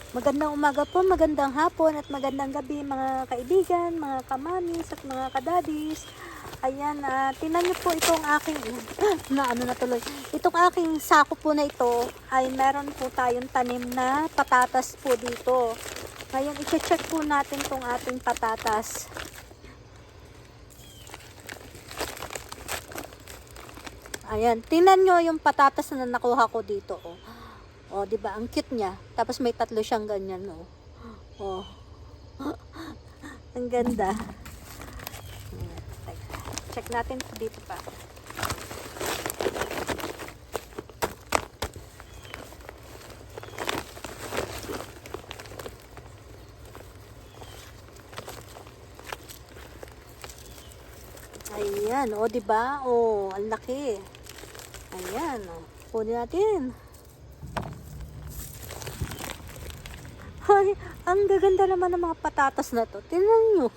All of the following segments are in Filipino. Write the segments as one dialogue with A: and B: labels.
A: Magandang umaga po, magandang hapon at magandang gabi mga kaibigan, mga kamamis at mga kadadis. Ayan, tingnan niyo po itong aking natuloy. Itong aking sako po na ito ay meron po tayong tanim na patatas po dito. Ngayon, i-check po natin itong ating patatas. Ayan, tingnan nyo yung patatas na nakuha ko dito. Oh, 'di ba? Ang cute niya. Tapos may tatlo siyang ganyan, oh. Oh. Ang ganda. Check natin dito pa. Ayan, oh, 'di ba? Oh, ang laki. Ayan, oh. Kunin natin. Ay, ang gaganda naman ng mga patatas na to. Tingnan nyo.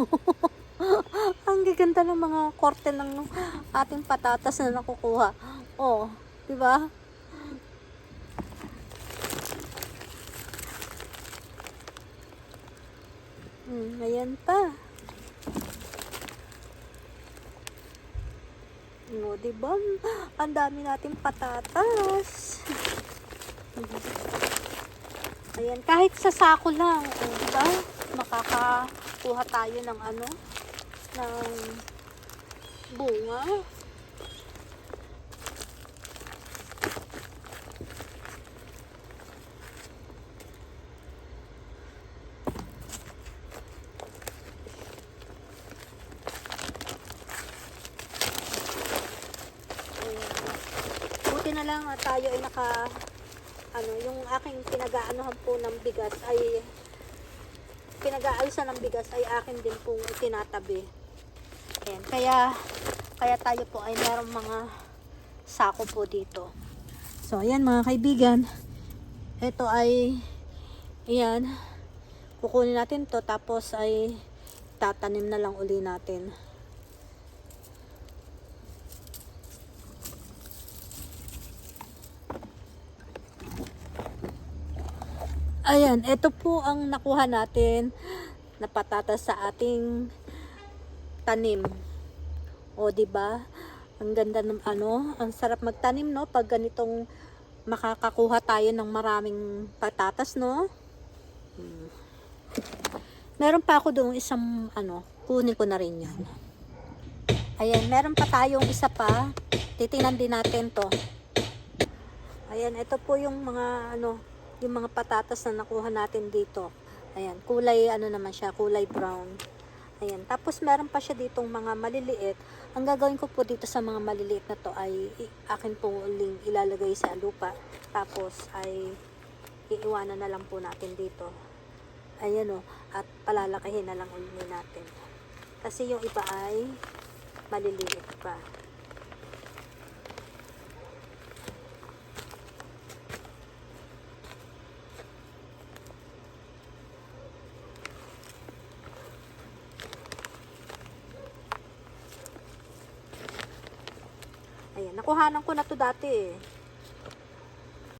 A: Ang gaganda ng mga korte ng ating patatas na nakukuha. Oh, di ba? Ayan pa. No, di ba? Ang dami nating patatas. Ayan, kahit sa sako lang, di ba? Makakakuha tayo ng ng bunga. Buti na lang tayo ay yung aking pinag-aanohan po ng bigas ay pinag-aalsa ng bigas ay akin din pong itinatabi. Ayan, kaya tayo po ay merong mga sako po dito. So ayan mga kaibigan, ito ay ayan, kukunin natin to tapos ay tatanim na lang uli natin. Ayan, ito po ang nakuha natin na patatas sa ating tanim. O, di ba? Ang ganda ng ang sarap magtanim, no? Pag ganitong makakakuha tayo ng maraming patatas, no? Meron pa ako doon isang kunin ko na rin 'yan. Ayan, meron pa tayong isa pa. Titingnan din natin 'to. Ayan, ito po yung mga yung mga patatas na nakuha natin dito. Ayan, kulay naman siya, kulay brown. Ayan, tapos meron pa siya ditong mga maliliit. Ang gagawin ko po dito sa mga maliliit na to ay akin pong ilalagay sa lupa. Tapos ay iiwanan na lang po natin dito. Ayan, at palalakihin na lang ulit natin. Kasi yung iba ay maliliit pa. Ayan, nakuhanan ko na to dati eh.